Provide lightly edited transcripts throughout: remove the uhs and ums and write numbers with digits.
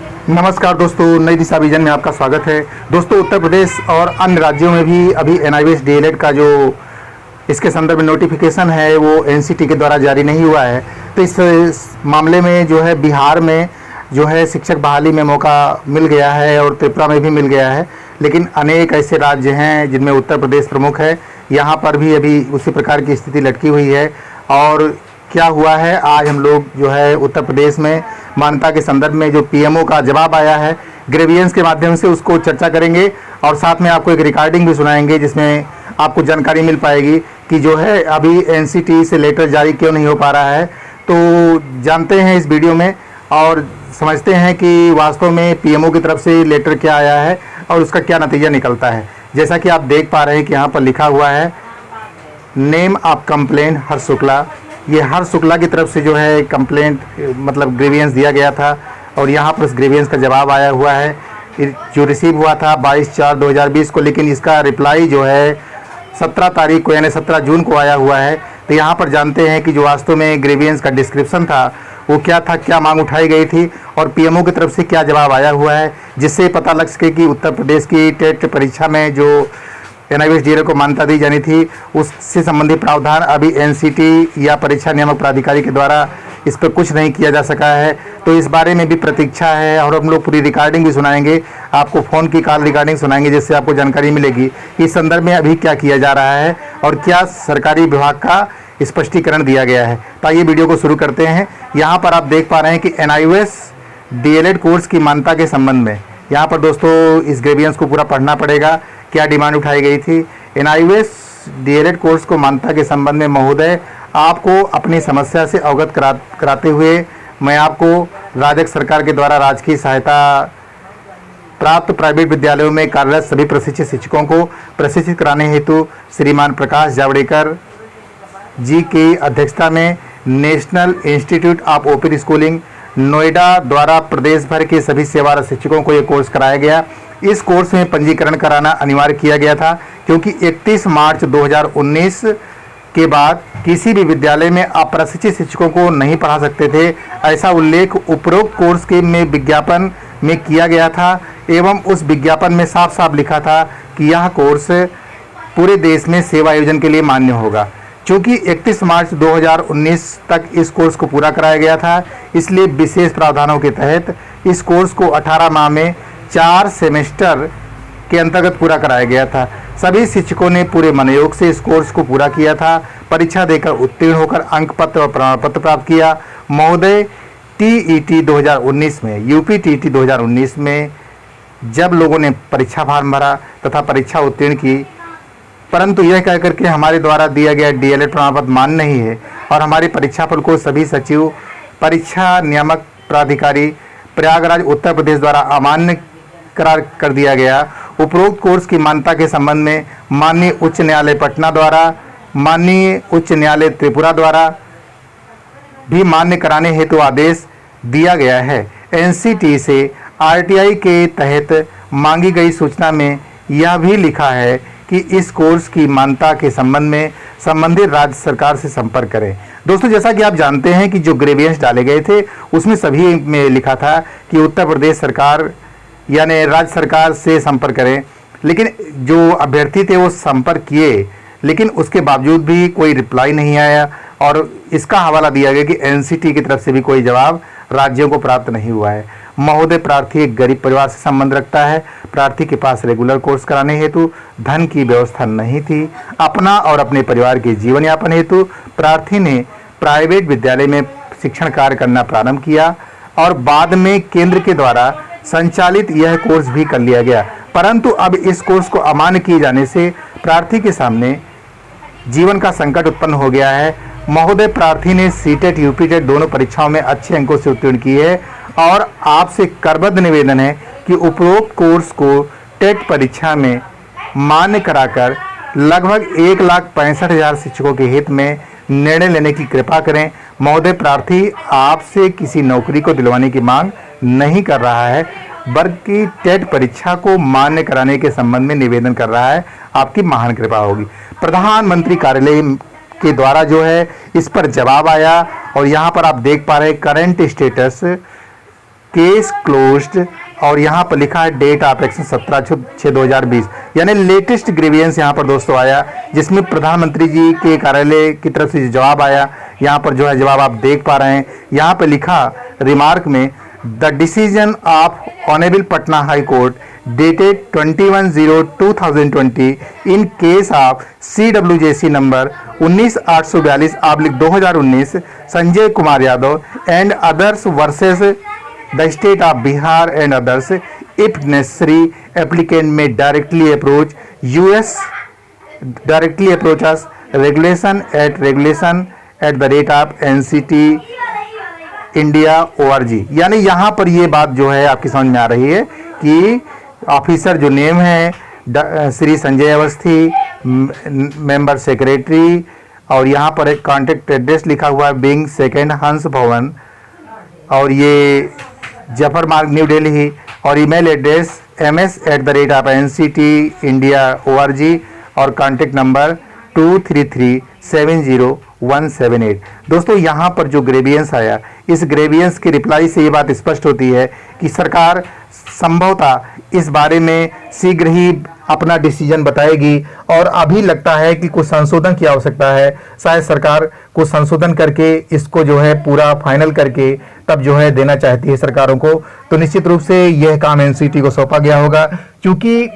नमस्कार दोस्तों, नई दिशा विजन में आपका स्वागत है। दोस्तों, उत्तर प्रदेश और अन्य राज्यों में भी अभी एनआईवीएस डीएलएड का जो इसके संदर्भ में नोटिफिकेशन है वो एनसीटी के द्वारा जारी नहीं हुआ है। तो इस मामले में जो है बिहार में जो है शिक्षक बहाली में मौका मिल गया है और त्रिपुरा में भी मिल गया है, लेकिन अनेक ऐसे राज्य हैं जिनमें उत्तर प्रदेश प्रमुख है, यहाँ पर भी अभी उसी प्रकार की स्थिति लटकी हुई है। और क्या हुआ है, आज हम लोग जो है उत्तर प्रदेश में मान्यता के संदर्भ में जो पीएमओ का जवाब आया है ग्रेवियंस के माध्यम से उसको चर्चा करेंगे और साथ में आपको एक रिकॉर्डिंग भी सुनाएंगे जिसमें आपको जानकारी मिल पाएगी कि जो है अभी एनसीटी से लेटर जारी क्यों नहीं हो पा रहा है। तो जानते हैं इस वीडियो में और समझते हैं कि वास्तव में पीएमओ की तरफ से लेटर क्या आया है और उसका क्या नतीजा निकलता है। जैसा कि आप देख पा रहे हैं कि यहाँ पर लिखा हुआ है नेम ऑफ कंप्लेंट हर्ष शुक्ला। ये हर्ष शुक्ला की तरफ से जो है कंप्लेंट मतलब ग्रीवियंस दिया गया था और यहाँ पर उस ग्रीवियंस का जवाब आया हुआ है जो रिसीव हुआ था 22/4/2020 को, लेकिन इसका रिप्लाई जो है 17 तारीख को यानी 17 जून को आया हुआ है। तो यहाँ पर जानते हैं कि जो वास्तव में ग्रीवियंस का डिस्क्रिप्शन था वो क्या था, क्या मांग उठाई गई थी और पीएमओ की तरफ से क्या जवाब आया हुआ है, जिससे पता लग सके कि उत्तर प्रदेश की टेट परीक्षा में जो एनआईवीएस डीएलएड को मान्यता दी जानी थी उससे संबंधित प्रावधान अभी एनसीटी या परीक्षा नियामक प्राधिकारी के द्वारा इस पर कुछ नहीं किया जा सका है। तो इस बारे में भी प्रतीक्षा है और हम लोग पूरी रिकॉर्डिंग भी सुनाएंगे, आपको फ़ोन की कॉल रिकॉर्डिंग सुनाएंगे जिससे आपको जानकारी मिलेगी इस संदर्भ में अभी क्या किया जा रहा है और क्या सरकारी विभाग का स्पष्टीकरण दिया गया है। तो आइए वीडियो को शुरू करते हैं। यहाँ पर आप देख पा रहे हैं कि एनआईवीएस डीएलएड कोर्स की मान्यता के संबंध में यहाँ पर दोस्तों इस ग्रेवियंस को पूरा पढ़ना पड़ेगा, क्या डिमांड उठाई गई थी। एनआईवीएस डीएलएड कोर्स को मान्यता के संबंध में महोदय आपको अपनी समस्या से अवगत कराते हुए मैं आपको राज्य सरकार के द्वारा राजकीय सहायता प्राप्त प्राइवेट विद्यालयों में कार्यरत सभी प्रशिक्षित शिक्षकों को प्रशिक्षित कराने हेतु श्रीमान प्रकाश जावड़ेकर जी की अध्यक्षता में national institute of open schooling Noida द्वारा प्रदेश भर के सभी सेवारत शिक्षकों को यह कोर्स कराया गया। इस कोर्स में पंजीकरण कराना अनिवार्य किया गया था क्योंकि 31 मार्च 2019 के बाद किसी भी विद्यालय में अप्रशिक्षित शिक्षकों को नहीं पढ़ा सकते थे। ऐसा उल्लेख उपरोक्त कोर्स के में विज्ञापन में किया गया था एवं उस विज्ञापन में साफ साफ लिखा था कि यह कोर्स पूरे देश में सेवा आयोजन के लिए मान्य होगा। चूँकि 31 मार्च 2019 तक इस कोर्स को पूरा कराया गया था, इसलिए विशेष प्रावधानों के तहत इस कोर्स को 18 माह में 4 सेमेस्टर के अंतर्गत पूरा कराया गया था। सभी शिक्षकों ने पूरे मनोयोग से इस कोर्स को पूरा किया था, परीक्षा देकर उत्तीर्ण होकर अंक पत्र और प्रमाण पत्र प्राप्त किया। महोदय टीईटी 2019 में यूपी टीईटी 2019 में जब लोगों ने परीक्षा फॉर्म भरा तथा परीक्षा उत्तीर्ण की, परंतु यह कहकर के हमारे द्वारा दिया गया डीएलएड प्रमाण पत्र मान्य नहीं है और हमारे परीक्षाफल को सभी सचिव परीक्षा नियामक प्राधिकारी प्रयागराज उत्तर प्रदेश द्वारा अमान्य करार कर दिया गया। उपरोक्त कोर्स की मान्यता के संबंध में माननीय उच्च न्यायालय पटना द्वारा माननीय उच्च न्यायालय त्रिपुरा द्वारा भी मान्य कराने हेतु आदेश दिया गया है। एनसीटी से आरटीआई के तहत मांगी गई सूचना में यह भी लिखा है कि इस कोर्स की मान्यता के संबंध में संबंधित राज्य सरकार से संपर्क करें। दोस्तों, जैसा कि आप जानते हैं कि जो ग्रेवियंस डाले गए थे उसमें सभी में लिखा था कि उत्तर प्रदेश सरकार यानी राज्य सरकार से संपर्क करें, लेकिन जो अभ्यर्थी थे वो संपर्क किए लेकिन उसके बावजूद भी कोई रिप्लाई नहीं आया और इसका हवाला दिया गया कि एनसीटी की तरफ से भी कोई जवाब राज्यों को प्राप्त नहीं हुआ है। महोदय, प्रार्थी एक गरीब परिवार से संबंध रखता है। प्रार्थी के पास रेगुलर कोर्स कराने हेतु धन की व्यवस्था नहीं थी। अपना और अपने परिवार के जीवन यापन हेतु प्रार्थी ने प्राइवेट विद्यालय में शिक्षण कार्य करना प्रारंभ किया और बाद में केंद्र के द्वारा संचालित यह कोर्स भी कर लिया गया, परंतु अब इस कोर्स को अमान्य किए जाने से प्रार्थी के सामने जीवन का संकट उत्पन्न हो गया है। महोदय, प्रार्थी ने सीटेट यूपीटेट दोनों परीक्षाओं में अच्छे अंकों से उत्तीर्ण किए है और आपसे करबद्ध निवेदन है कि उपरोक्त कोर्स को टेट परीक्षा में मान्य कराकर लगभग 1,65,000 शिक्षकों के हित में निर्णय लेने की कृपा करें। महोदय, प्रार्थी आपसे किसी नौकरी को दिलवाने की मांग नहीं कर रहा है बल्कि टेट परीक्षा को मान्य कराने के संबंध में निवेदन कर रहा है। आपकी महान कृपा होगी। प्रधानमंत्री कार्यालय के द्वारा जो है इस पर जवाब आया और यहाँ पर आप देख पा रहे हैं करंट स्टेटस केस क्लोज्ड, और यहाँ पर लिखा है डेट ऑफ एक्शन 17/6/2020, यानी लेटेस्ट ग्रीवियंस यहाँ पर दोस्तों आया, जिसमें प्रधानमंत्री जी के कार्यालय की तरफ से जवाब आया। यहाँ पर जो है जवाब आप देख पा रहे हैं। यहाँ पर लिखा रिमार्क में, the decision of honourable Patna high court dated 21/0/2020 in case of CWJC number 19/842/2019 Sanjay Kumar Yadav and others versus the state of Bihar and others, if necessary applicant में directly approaches regulation at the rate of NCT India ORG। यानी यहाँ पर ये बात जो है आपकी समझ में आ रही है कि ऑफिसर जो नेम है श्री संजय अवस्थी, मेंबर सेक्रेटरी, और यहाँ पर एक कॉन्टेक्ट एड्रेस लिखा हुआ है विंग 2 हंस भवन, और ये जफर मार्ग न्यू दिल्ली, और email address ms@NCT India ORG, और कॉन्टेक्ट नंबर 233-70178। दोस्तों यहाँ पर जो ग्रेवियंस आया, इस ग्रेवियंस की रिप्लाई से ये बात स्पष्ट होती है कि सरकार संभवतः इस बारे में शीघ्र ही अपना डिसीजन बताएगी, और अभी लगता है कि कुछ संशोधन की आवश्यकता है। शायद सरकार कुछ संशोधन करके इसको जो है पूरा फाइनल करके तब जो है देना चाहती है सरकारों को। तो निश्चित रूप से यह काम NCT को सौंपा गया होगा, क्योंकि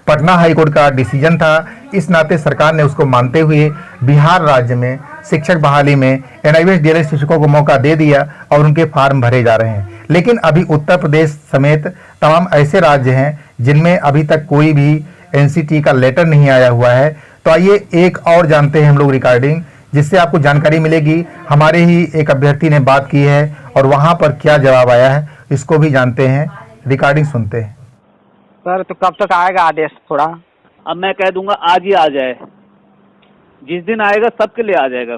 पटना हाईकोर्ट का डिसीजन था। इस नाते सरकार ने उसको मानते हुए बिहार राज्य में शिक्षक बहाली में NIVS DLED शिक्षकों को मौका दे दिया और उनके फॉर्म भरे जा रहे हैं। लेकिन अभी उत्तर प्रदेश समेत तमाम ऐसे राज्य हैं जिनमें अभी तक कोई भी NCT का लेटर नहीं आया हुआ है। तो आइए एक और जानते हैं हम लोग रिकॉर्डिंग, जिससे आपको जानकारी मिलेगी। हमारे ही एक अभ्यर्थी ने बात की है और वहां पर क्या जवाब आया है, इसको भी जानते हैं। रिकॉर्डिंग सुनते हैं। सर तो कब तक आएगा आदेश? थोड़ा अब मैं कह दूंगा आज ही आ जाए, जिस दिन आएगा सबके लिए आ जाएगा।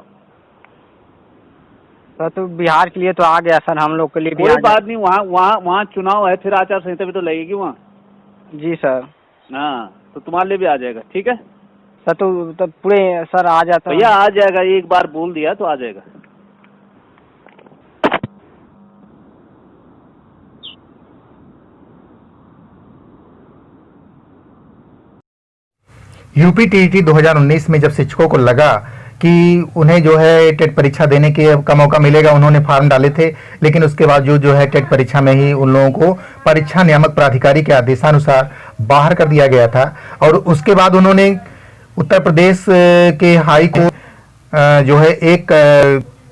सर तो बिहार के लिए तो आ गया सर, हम लोग के लिए भी कोई बात नहीं, वहाँ चुनाव है, फिर आचार संहिता भी तो लगेगी वहाँ। जी सर। हाँ तो तुम्हारे लिए भी आ जाएगा, ठीक है सर। तो पूरे सर आ जाता भैया, आ जाएगा, एक बार बोल दिया तो आ जाएगा। यूपी TET 2019 में जब शिक्षकों को लगा कि उन्हें जो है टेट परीक्षा देने का मौका मिलेगा, उन्होंने फॉर्म डाले थे, लेकिन उसके बावजूद जो है टेट परीक्षा में ही उन लोगों को परीक्षा नियामक प्राधिकारी के आदेशानुसार बाहर कर दिया गया था। और उसके बाद उन्होंने उत्तर प्रदेश के हाई कोर्ट जो है एक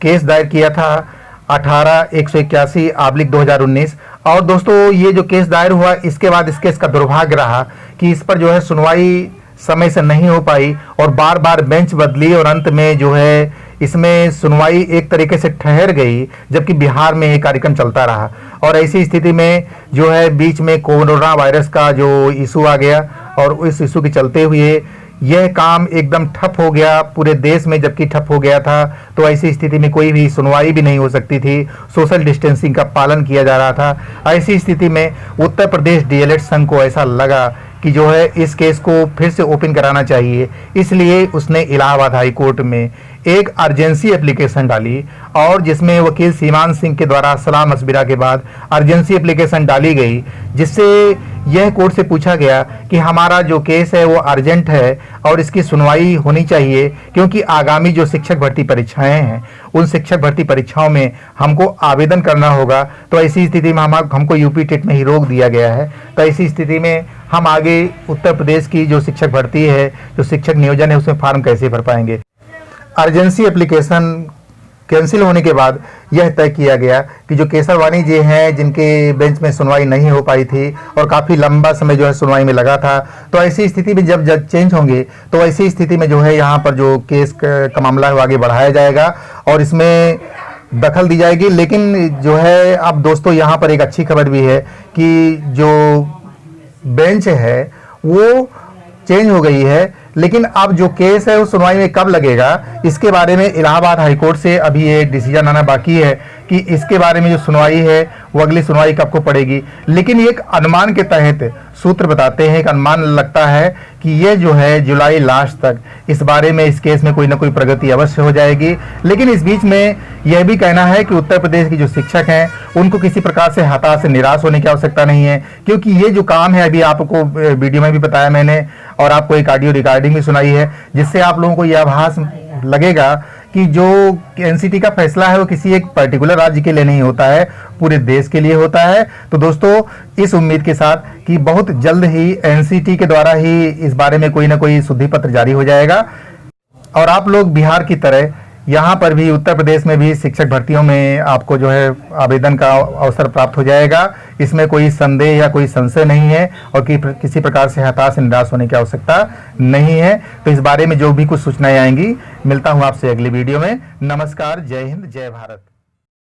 केस दायर किया था 18/181/2019। और दोस्तों ये जो केस दायर हुआ, इसके बाद इस केस का दुर्भाग्य रहा कि इस पर जो है सुनवाई समय से नहीं हो पाई और बार बार बेंच बदली, और अंत में जो है इसमें सुनवाई एक तरीके से ठहर गई, जबकि बिहार में ये कार्यक्रम चलता रहा। और ऐसी स्थिति में जो है बीच में कोरोना वायरस का जो इशू आ गया, और इस इशू के चलते हुए यह काम एकदम ठप हो गया पूरे देश में। जबकि ठप हो गया था तो ऐसी स्थिति में कोई भी सुनवाई भी नहीं हो सकती थी, सोशल डिस्टेंसिंग का पालन किया जा रहा था। ऐसी स्थिति में उत्तर प्रदेश DLED संघ को ऐसा लगा कि जो है इस केस को फिर से ओपन कराना चाहिए, इसलिए उसने इलाहाबाद हाई कोर्ट में एक अर्जेंसी एप्लीकेशन डाली, और जिसमें वकील सीमान सिंह के द्वारा सलाह मशविरा के बाद अर्जेंसी एप्लीकेशन डाली गई, जिससे यह कोर्ट से पूछा गया कि हमारा जो केस है वो अर्जेंट है और इसकी सुनवाई होनी चाहिए, क्योंकि आगामी जो शिक्षक भर्ती परीक्षाएं हैं उन शिक्षक भर्ती परीक्षाओं में हमको आवेदन करना होगा। तो ऐसी स्थिति में हमको यूपी टेट में ही रोक दिया गया है। तो ऐसी स्थिति में हम आगे उत्तर प्रदेश की जो शिक्षक भर्ती है, जो शिक्षक नियोजन है, उसमें फॉर्म कैसे भर पाएंगे। अर्जेंसी एप्लीकेशन कैंसिल होने के बाद यह तय किया गया कि जो केसरवानी जी हैं, जिनके बेंच में सुनवाई नहीं हो पाई थी और काफ़ी लंबा समय जो है सुनवाई में लगा था, तो ऐसी स्थिति में जब जज चेंज होंगे तो ऐसी स्थिति में जो है यहाँ पर जो केस का मामला है वो आगे बढ़ाया जाएगा और इसमें दखल दी जाएगी। लेकिन जो है अब दोस्तों यहाँ पर एक अच्छी खबर भी है कि जो बेंच है वो चेंज हो गई है, लेकिन अब जो केस है वो सुनवाई में कब लगेगा, इसके बारे में इलाहाबाद हाईकोर्ट से अभी ये डिसीजन आना बाकी है कि इसके बारे में जो सुनवाई है वो अगली सुनवाई कब को पड़ेगी। लेकिन एक अनुमान के तहत सूत्र बताते हैं, एक अनुमान लगता है कि ये जो है जुलाई लास्ट तक इस बारे में, इस केस में कोई ना कोई प्रगति अवश्य हो जाएगी। लेकिन इस बीच में यह भी कहना है कि उत्तर प्रदेश के जो शिक्षक हैं उनको किसी प्रकार से हताश से निराश होने की आवश्यकता नहीं है, क्योंकि ये जो काम है, अभी आपको वीडियो में भी बताया मैंने और आपको एक ऑडियो रिकॉर्डिंग भी सुनाई है, जिससे आप लोगों को यह आभास लगेगा कि जो एनसीटी का फैसला है वो किसी एक पर्टिकुलर राज्य के लिए नहीं होता है, पूरे देश के लिए होता है। तो दोस्तों, इस उम्मीद के साथ कि बहुत जल्द ही एनसीटी के द्वारा ही इस बारे में कोई ना कोई शुद्धि पत्र जारी हो जाएगा और आप लोग बिहार की तरह यहाँ पर भी, उत्तर प्रदेश में भी शिक्षक भर्तियों में आपको जो है आवेदन का अवसर प्राप्त हो जाएगा। इसमें कोई संदेह या कोई संशय नहीं है और किसी प्रकार से हताश निराश होने की आवश्यकता नहीं है। तो इस बारे में जो भी कुछ सूचनाएं आएंगी, मिलता हूं आपसे अगली वीडियो में। नमस्कार, जय हिंद, जय भारत।